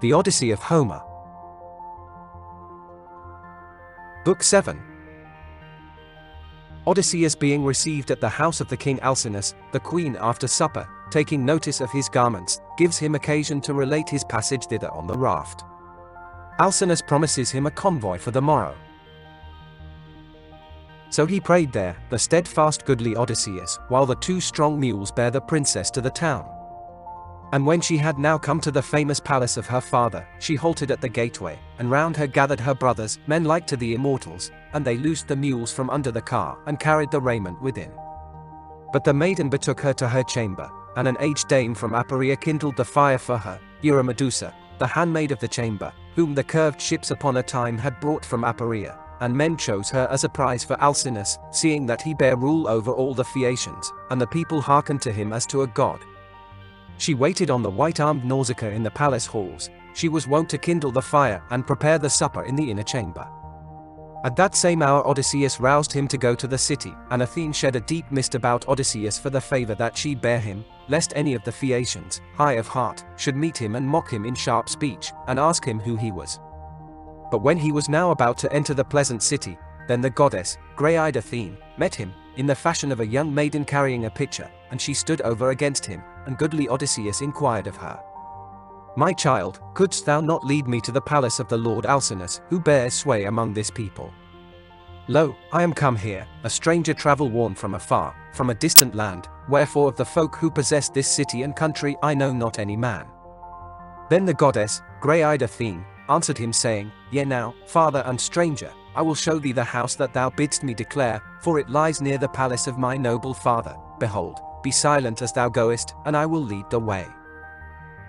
The Odyssey of Homer. Book 7. Odysseus being received at the house of the king Alcinous, the queen after supper, taking notice of his garments, gives him occasion to relate his passage thither on the raft. Alcinous promises him a convoy for the morrow. So he prayed there, the steadfast goodly Odysseus, while the 2 strong mules bare the princess to the town. And when she had now come to the famous palace of her father, she halted at the gateway, and round her gathered her brothers, men like to the immortals, and they loosed the mules from under the car, and carried the raiment within. But the maiden betook her to her chamber, and an aged dame from Aperia kindled the fire for her, Eurymedusa, the handmaid of the chamber, whom the curved ships upon a time had brought from Aperia, and men chose her as a prize for Alcinous, seeing that he bare rule over all the Phaeacians, and the people hearkened to him as to a god. She waited on the white-armed Nausicaa in the palace halls. She was wont to kindle the fire and prepare the supper in the inner chamber. At that same hour Odysseus roused him to go to the city, and Athene shed a deep mist about Odysseus for the favor that she bare him, lest any of the Phaeacians, high of heart, should meet him and mock him in sharp speech, and ask him who he was. But when he was now about to enter the pleasant city, then the goddess, grey-eyed Athene, met him, in the fashion of a young maiden carrying a pitcher, and she stood over against him, and goodly Odysseus inquired of her, "My child, couldst thou not lead me to the palace of the lord Alcinous, who bears sway among this people? Lo, I am come here, a stranger travel-worn from afar, from a distant land, wherefore of the folk who possess this city and country I know not any man." Then the goddess, grey-eyed Athene, answered him saying, "Yea now, father and stranger, I will show thee the house that thou bidst me declare, for it lies near the palace of my noble father. Behold, be silent as thou goest, and I will lead the way.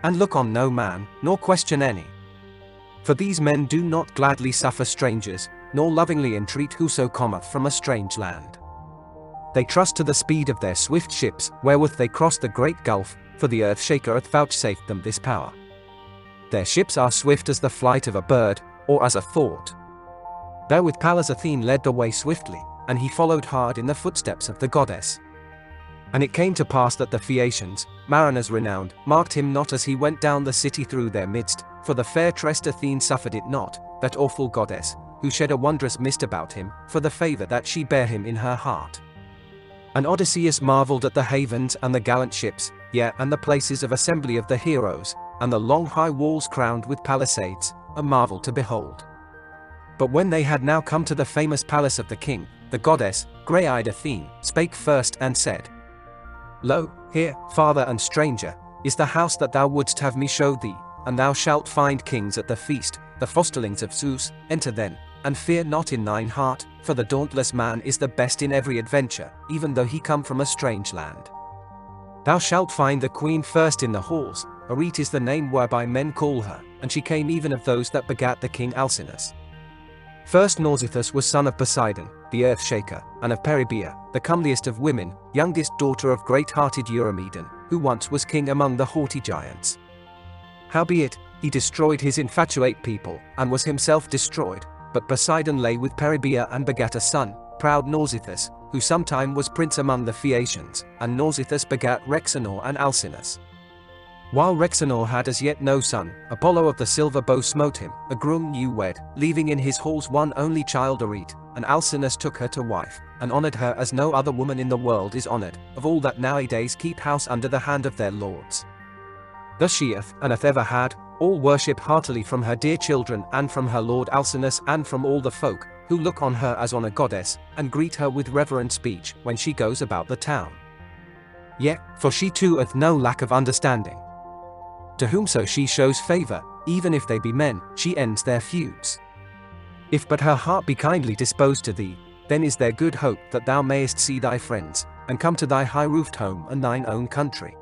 And look on no man, nor question any. For these men do not gladly suffer strangers, nor lovingly entreat whoso cometh from a strange land. They trust to the speed of their swift ships, wherewith they cross the great gulf, for the earth shaker hath vouchsafed them this power. Their ships are swift as the flight of a bird, or as a thought." Therewith Pallas Athene led the way swiftly, and he followed hard in the footsteps of the goddess. And it came to pass that the Phaeacians, mariners renowned, marked him not as he went down the city through their midst, for the fair-tressed Athene suffered it not, that awful goddess, who shed a wondrous mist about him, for the favor that she bare him in her heart. And Odysseus marveled at the havens and the gallant ships, yea, and the places of assembly of the heroes, and the long high walls crowned with palisades, a marvel to behold. But when they had now come to the famous palace of the king, the goddess, grey-eyed Athene, spake first and said, "Lo, here, father and stranger, is the house that thou wouldst have me show thee, and thou shalt find kings at the feast, the fosterlings of Zeus. Enter then, and fear not in thine heart, for the dauntless man is the best in every adventure, even though he come from a strange land. Thou shalt find the queen first in the halls, Arete is the name whereby men call her, and she came even of those that begat the king Alcinous. First Nausithous was son of Poseidon, the earth shaker, and of Peribea, the comeliest of women, youngest daughter of great-hearted Eurymedon, who once was king among the haughty giants. Howbeit, he destroyed his infatuate people, and was himself destroyed, but Poseidon lay with Peribea and begat a son, proud Nausithous, who sometime was prince among the Phaeacians, and Nausithous begat Rhexenor and Alcinous. While Rhexenor had as yet no son, Apollo of the silver bow smote him, a groom new wed, leaving in his halls one only child Arete, and Alcinous took her to wife, and honored her as no other woman in the world is honored, of all that nowadays keep house under the hand of their lords. Thus she hath, and hath ever had, all worship heartily from her dear children and from her lord Alcinous and from all the folk, who look on her as on a goddess, and greet her with reverent speech when she goes about the town. Yet, for she too hath no lack of understanding. To whomso she shows favor, even if they be men, she ends their feuds. If but her heart be kindly disposed to thee, then is there good hope that thou mayest see thy friends, and come to thy high-roofed home and thine own country."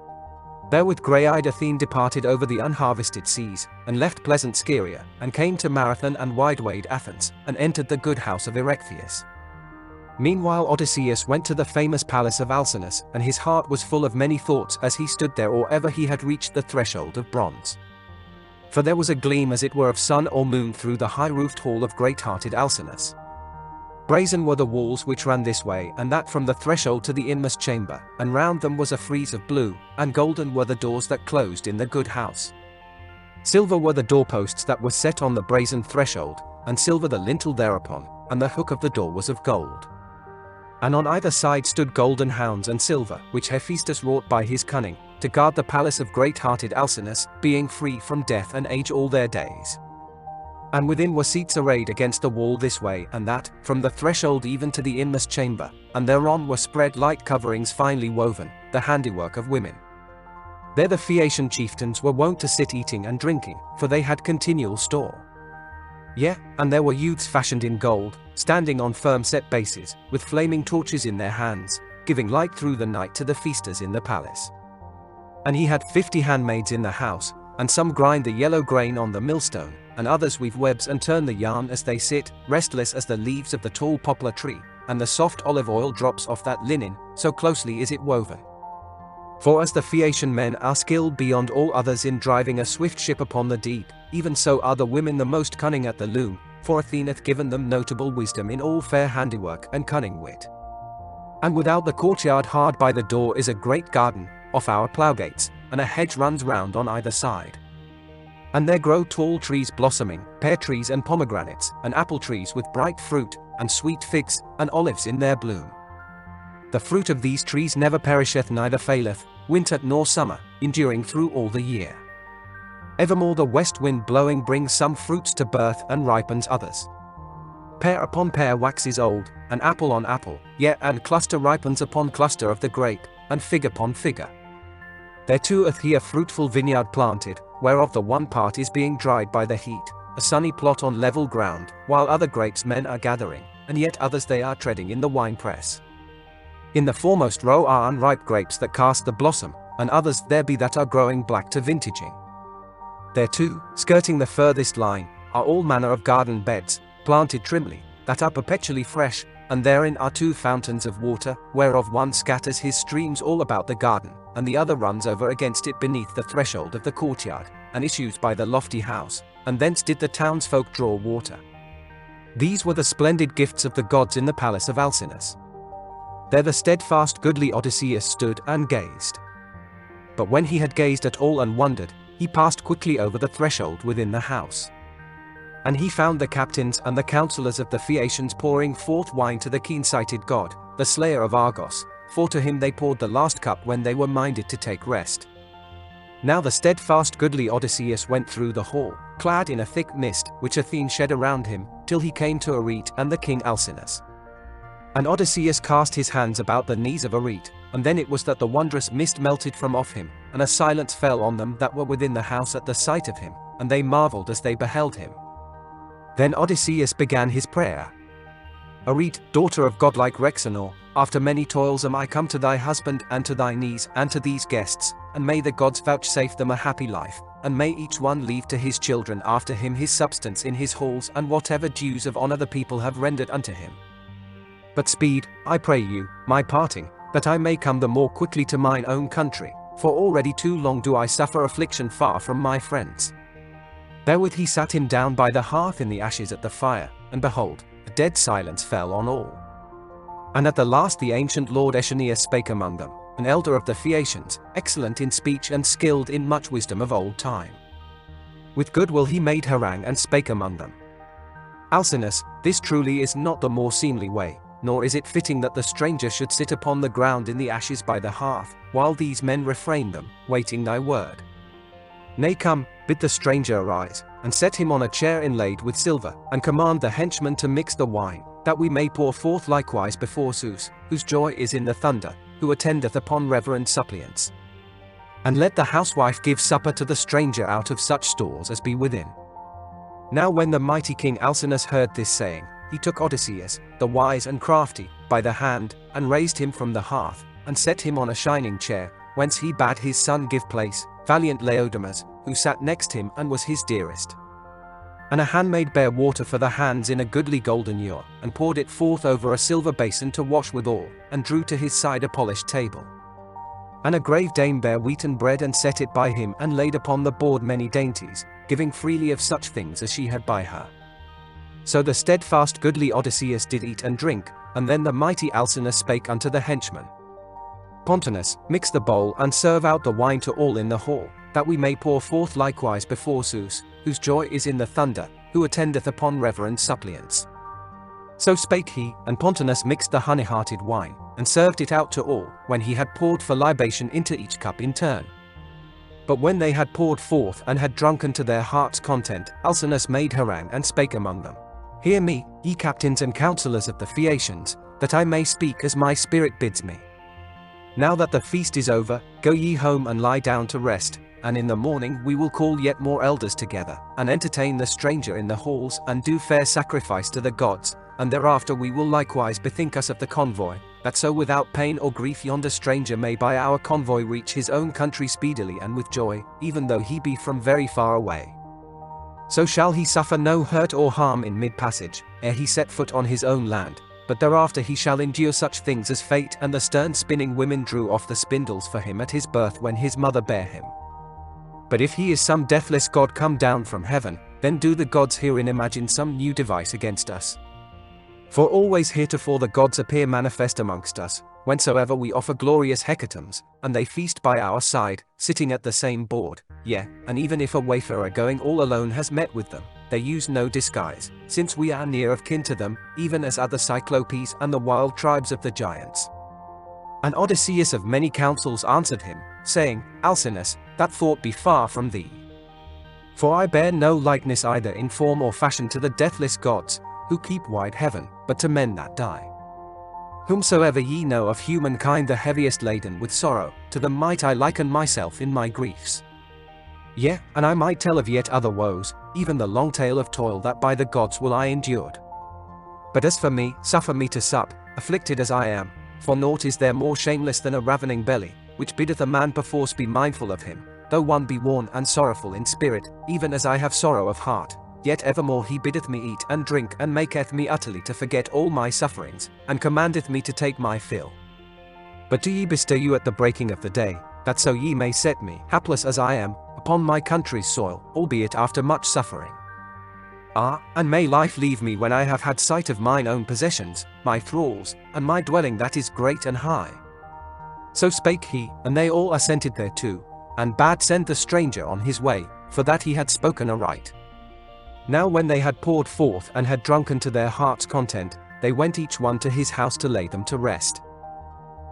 Therewith grey-eyed Athene departed over the unharvested seas, and left pleasant Scheria, and came to Marathon and wide-wayed Athens, and entered the good house of Erechtheus. Meanwhile Odysseus went to the famous palace of Alcinous, and his heart was full of many thoughts as he stood there or ever he had reached the threshold of bronze. For there was a gleam as it were of sun or moon through the high-roofed hall of great-hearted Alcinous. Brazen were the walls which ran this way and that from the threshold to the inmost chamber, and round them was a frieze of blue, and golden were the doors that closed in the good house. Silver were the doorposts that were set on the brazen threshold, and silver the lintel thereupon, and the hook of the door was of gold. And on either side stood golden hounds and silver, which Hephaestus wrought by his cunning, to guard the palace of great-hearted Alcinous, being free from death and age all their days. And within were seats arrayed against the wall this way and that, from the threshold even to the inmost chamber, and thereon were spread light coverings finely woven, the handiwork of women. There the Phaeacian chieftains were wont to sit eating and drinking, for they had continual store. Yea, and there were youths fashioned in gold, standing on firm set bases, with flaming torches in their hands, giving light through the night to the feasters in the palace. And he had 50 handmaids in the house, and some grind the yellow grain on the millstone, and others weave webs and turn the yarn as they sit, restless as the leaves of the tall poplar tree, and the soft olive oil drops off that linen, so closely is it woven. For as the Phaeacian men are skilled beyond all others in driving a swift ship upon the deep, even so are the women the most cunning at the loom, for Athene hath given them notable wisdom in all fair handiwork and cunning wit. And without the courtyard hard by the door is a great garden, off our ploughgates, and a hedge runs round on either side. And there grow tall trees blossoming, pear trees and pomegranates, and apple trees with bright fruit, and sweet figs, and olives in their bloom. The fruit of these trees never perisheth neither faileth, winter nor summer, enduring through all the year. Evermore the west wind blowing brings some fruits to birth and ripens others. Pear upon pear waxes old, and apple on apple, yea, and cluster ripens upon cluster of the grape, and fig upon figure. There too hath he a fruitful vineyard planted, whereof the one part is being dried by the heat, a sunny plot on level ground, while other grapes men are gathering, and yet others they are treading in the winepress. In the foremost row are unripe grapes that cast the blossom, and others there be that are growing black to vintaging. There too, skirting the furthest line, are all manner of garden beds, planted trimly, that are perpetually fresh, and therein are 2 fountains of water, whereof one scatters his streams all about the garden, and the other runs over against it beneath the threshold of the courtyard, and issues by the lofty house, and thence did the townsfolk draw water. These were the splendid gifts of the gods in the palace of Alcinous. There the steadfast goodly Odysseus stood and gazed. But when he had gazed at all and wondered, he passed quickly over the threshold within the house. And he found the captains and the counsellors of the Phaeacians pouring forth wine to the keen-sighted god, the slayer of Argos, for to him they poured the last cup when they were minded to take rest. Now the steadfast goodly Odysseus went through the hall, clad in a thick mist, which Athene shed around him, till he came to Arete and the king Alcinous. And Odysseus cast his hands about the knees of Arete, and then it was that the wondrous mist melted from off him, and a silence fell on them that were within the house at the sight of him, and they marveled as they beheld him. Then Odysseus began his prayer. Arete, daughter of godlike Rhexenor, after many toils am I come to thy husband and to thy knees and to these guests, and may the gods vouchsafe them a happy life, and may each one leave to his children after him his substance in his halls and whatever dues of honor the people have rendered unto him. But speed, I pray you, my parting, that I may come the more quickly to mine own country, for already too long do I suffer affliction far from my friends. Therewith he sat him down by the hearth in the ashes at the fire, and behold, a dead silence fell on all. And at the last the ancient lord Aeschines spake among them, an elder of the Phaeacians, excellent in speech and skilled in much wisdom of old time. With good will he made harangue and spake among them. Alcinous, this truly is not the more seemly way, nor is it fitting that the stranger should sit upon the ground in the ashes by the hearth, while these men refrain them, waiting thy word. Nay come, bid the stranger arise, and set him on a chair inlaid with silver, and command the henchman to mix the wine, that we may pour forth likewise before Zeus, whose joy is in the thunder, who attendeth upon reverend suppliants. And let the housewife give supper to the stranger out of such stores as be within. Now when the mighty king Alcinous heard this saying, he took Odysseus, the wise and crafty, by the hand, and raised him from the hearth, and set him on a shining chair, whence he bade his son give place, valiant Laodamas, who sat next him and was his dearest. And a handmaid bare water for the hands in a goodly golden ewer, and poured it forth over a silver basin to wash withal, and drew to his side a polished table. And a grave dame bare wheaten bread and set it by him, and laid upon the board many dainties, giving freely of such things as she had by her. So the steadfast goodly Odysseus did eat and drink, and then the mighty Alcinous spake unto the henchman. Pontonous, mix the bowl and serve out the wine to all in the hall, that we may pour forth likewise before Zeus, whose joy is in the thunder, who attendeth upon reverend suppliants. So spake he, and Pontonous mixed the honey-hearted wine, and served it out to all, when he had poured for libation into each cup in turn. But when they had poured forth and had drunken to their heart's content, Alcinous made harangue and spake among them. Hear me, ye captains and counsellors of the Phaeacians, that I may speak as my spirit bids me. Now that the feast is over, go ye home and lie down to rest, and in the morning we will call yet more elders together, and entertain the stranger in the halls, and do fair sacrifice to the gods, and thereafter we will likewise bethink us of the convoy, that so without pain or grief yonder stranger may by our convoy reach his own country speedily and with joy, even though he be from very far away. So shall he suffer no hurt or harm in mid-passage, ere he set foot on his own land, but thereafter he shall endure such things as fate and the stern spinning women drew off the spindles for him at his birth when his mother bare him. But if he is some deathless god come down from heaven, then do the gods herein imagine some new device against us. For always heretofore the gods appear manifest amongst us, whensoever we offer glorious hecatombs, and they feast by our side, sitting at the same board, yea, and even if a wayfarer going all alone has met with them, they use no disguise, since we are near of kin to them, even as other Cyclopes and the wild tribes of the giants. And Odysseus of many counsels answered him, saying, Alcinous, that thought be far from thee. For I bear no likeness either in form or fashion to the deathless gods, who keep wide heaven, but to men that die. Whomsoever ye know of humankind the heaviest laden with sorrow, to them might I liken myself in my griefs. Yea, and I might tell of yet other woes, even the long tale of toil that by the gods will I endured. But as for me, suffer me to sup, afflicted as I am, for naught is there more shameless than a ravening belly, which biddeth a man perforce be mindful of him, though one be worn and sorrowful in spirit, even as I have sorrow of heart. Yet evermore he biddeth me eat and drink and maketh me utterly to forget all my sufferings, and commandeth me to take my fill. But do ye bestow you at the breaking of the day, that so ye may set me, hapless as I am, upon my country's soil, albeit after much suffering. Ah, and may life leave me when I have had sight of mine own possessions, my thralls, and my dwelling that is great and high. So spake he, and they all assented thereto, and bade send the stranger on his way, for that he had spoken aright. Now when they had poured forth and had drunken to their heart's content, they went each one to his house to lay them to rest.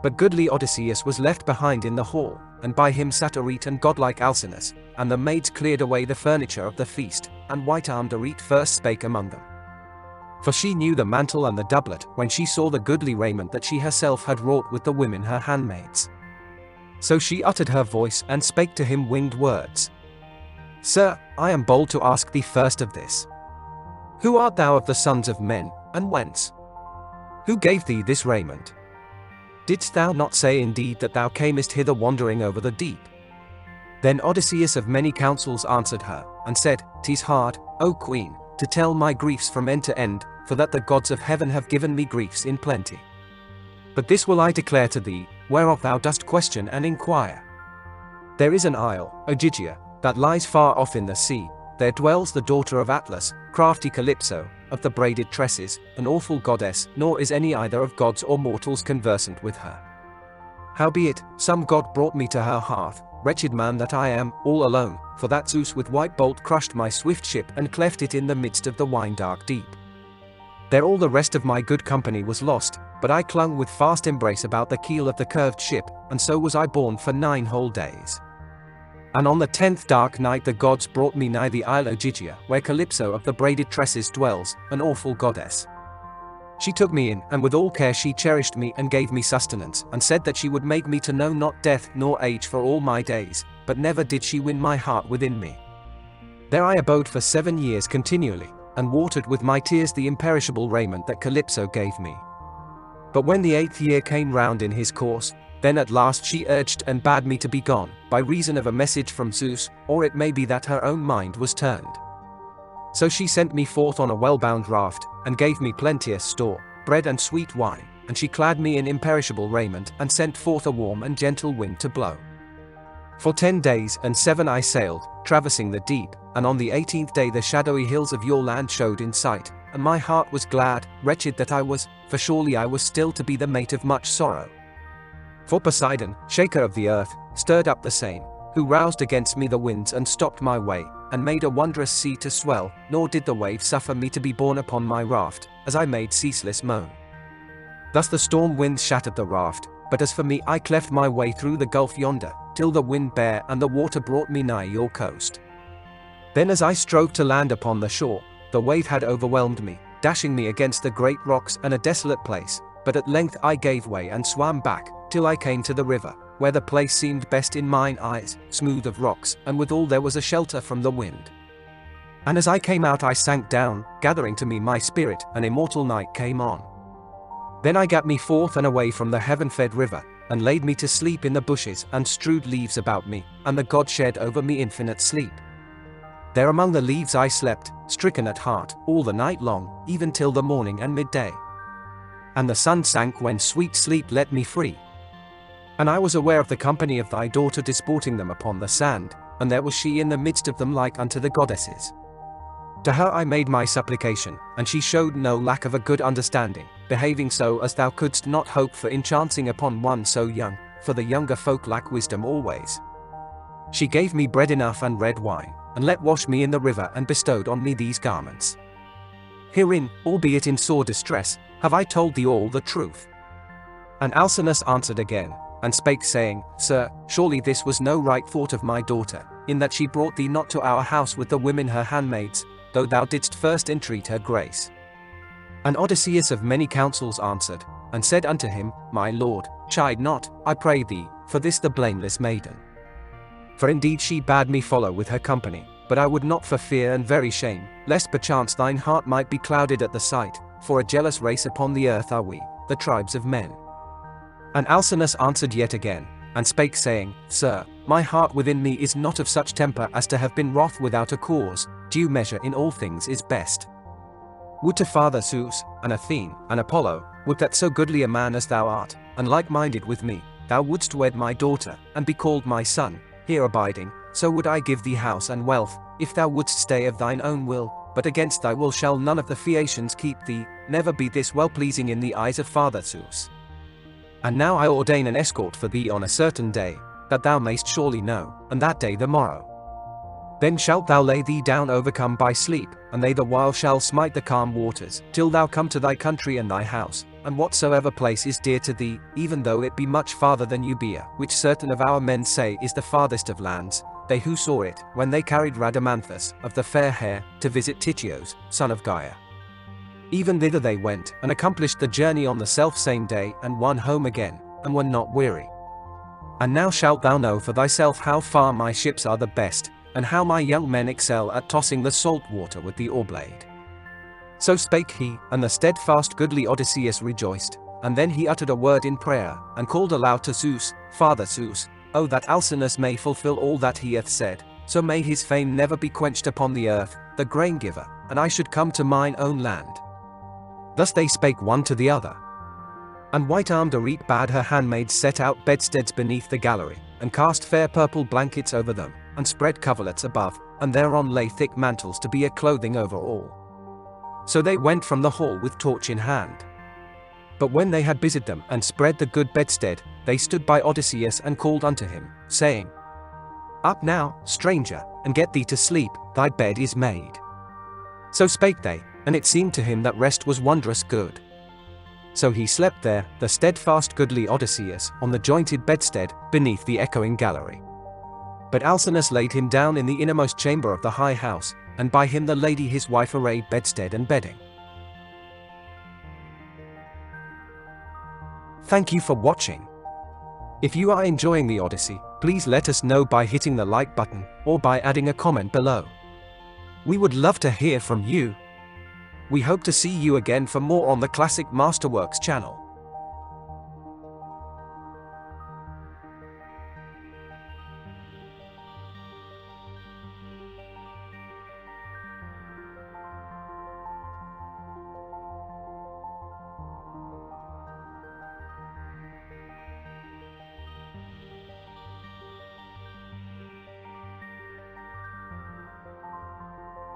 But goodly Odysseus was left behind in the hall, and by him sat Arete and godlike Alcinous, and the maids cleared away the furniture of the feast, and white-armed Arete first spake among them. For she knew the mantle and the doublet, when she saw the goodly raiment that she herself had wrought with the women her handmaids. So she uttered her voice and spake to him winged words. Sir, I am bold to ask thee first of this. Who art thou of the sons of men, and whence? Who gave thee this raiment? Didst thou not say indeed that thou camest hither wandering over the deep? Then Odysseus of many counsels answered her, and said, 'Tis hard, O queen, to tell my griefs from end to end, for that the gods of heaven have given me griefs in plenty. But this will I declare to thee, whereof thou dost question and inquire. There is an isle, Ogygia, that lies far off in the sea. There dwells the daughter of Atlas, crafty Calypso, of the braided tresses, an awful goddess, nor is any either of gods or mortals conversant with her. Howbeit, some god brought me to her hearth, wretched man that I am, all alone, for that Zeus with white bolt crushed my swift ship and cleft it in the midst of the wine-dark deep. There all the rest of my good company was lost, but I clung with fast embrace about the keel of the curved ship, and so was I borne for 9 whole days. And on the 10th dark night the gods brought me nigh the isle Ogygia, where Calypso of the braided tresses dwells, an awful goddess. She took me in, and with all care she cherished me and gave me sustenance, and said that she would make me to know not death nor age for all my days, but never did she win my heart within me. There I abode for 7 years continually, and watered with my tears the imperishable raiment that Calypso gave me. But when the 8th year came round in his course, then at last she urged and bade me to be gone, by reason of a message from Zeus, or it may be that her own mind was turned. So she sent me forth on a well-bound raft, and gave me plenteous store, bread and sweet wine, and she clad me in imperishable raiment, and sent forth a warm and gentle wind to blow. For 10 days and 7 I sailed, traversing the deep, and on the 18th day the shadowy hills of your land showed in sight, and my heart was glad, wretched that I was, for surely I was still to be the mate of much sorrow. For Poseidon, shaker of the earth, stirred up the same, who roused against me the winds and stopped my way, and made a wondrous sea to swell, nor did the wave suffer me to be borne upon my raft, as I made ceaseless moan. Thus the storm winds shattered the raft, but as for me I cleft my way through the gulf yonder, till the wind bare and the water brought me nigh your coast. Then as I strove to land upon the shore, the wave had overwhelmed me, dashing me against the great rocks and a desolate place, but at length I gave way and swam back, till I came to the river, where the place seemed best in mine eyes, smooth of rocks, and withal there was a shelter from the wind. And as I came out I sank down, gathering to me my spirit, and immortal night came on. Then I gat me forth and away from the heaven-fed river, and laid me to sleep in the bushes, and strewed leaves about me, and the god shed over me infinite sleep. There among the leaves I slept, stricken at heart, all the night long, even till the morning and midday. And the sun sank when sweet sleep let me free. And I was aware of the company of thy daughter disporting them upon the sand, and there was she in the midst of them like unto the goddesses. To her I made my supplication, and she showed no lack of a good understanding, behaving so as thou couldst not hope for in chancing upon one so young, for the younger folk lack wisdom always. She gave me bread enough and red wine, and let wash me in the river, and bestowed on me these garments. Herein, albeit in sore distress, have I told thee all the truth. And Alcinous answered again, and spake saying, Sir, surely this was no right thought of my daughter, in that she brought thee not to our house with the women her handmaids, though thou didst first entreat her grace. And Odysseus of many counsels answered, and said unto him, My lord, chide not, I pray thee, for this the blameless maiden. For indeed she bade me follow with her company, but I would not for fear and very shame, lest perchance thine heart might be clouded at the sight, for a jealous race upon the earth are we, the tribes of men. And Alcinous answered yet again, and spake saying, Sir, my heart within me is not of such temper as to have been wroth without a cause, due measure in all things is best. Would to Father Zeus, and Athene, and Apollo, would that so goodly a man as thou art, and like-minded with me, thou wouldst wed my daughter, and be called my son, here abiding, so would I give thee house and wealth, if thou wouldst stay of thine own will, but against thy will shall none of the Phaeacians keep thee, never be this well-pleasing in the eyes of Father Zeus. And now I ordain an escort for thee on a certain day, that thou mayst surely know, and that day the morrow. Then shalt thou lay thee down overcome by sleep, and they the while shall smite the calm waters, till thou come to thy country and thy house, and whatsoever place is dear to thee, even though it be much farther than Euboea, which certain of our men say is the farthest of lands, they who saw it, when they carried Rhadamanthus, of the fair hair, to visit Tityos, son of Gaia. Even thither they went, and accomplished the journey on the self-same day, and won home again, and were not weary. And now shalt thou know for thyself how far my ships are the best, and how my young men excel at tossing the salt water with the oar-blade. So spake he, and the steadfast goodly Odysseus rejoiced, and then he uttered a word in prayer, and called aloud to Zeus, Father Zeus, O that Alcinous may fulfill all that he hath said, so may his fame never be quenched upon the earth, the grain-giver, and I should come to mine own land. Thus they spake one to the other. And white-armed Arete bade her handmaids set out bedsteads beneath the gallery, and cast fair purple blankets over them, and spread coverlets above, and thereon lay thick mantles to be a clothing over all. So they went from the hall with torch in hand. But when they had busied them and spread the good bedstead, they stood by Odysseus and called unto him, saying, Up now, stranger, and get thee to sleep, thy bed is made. So spake they, and it seemed to him that rest was wondrous good. So he slept there, the steadfast goodly Odysseus, on the jointed bedstead, beneath the echoing gallery. But Alcinous laid him down in the innermost chamber of the high house, and by him the lady his wife arrayed bedstead and bedding. Thank you for watching. If you are enjoying the Odyssey, please let us know by hitting the like button, or by adding a comment below. We would love to hear from you. We hope to see you again for more on the Classic Masterworks channel.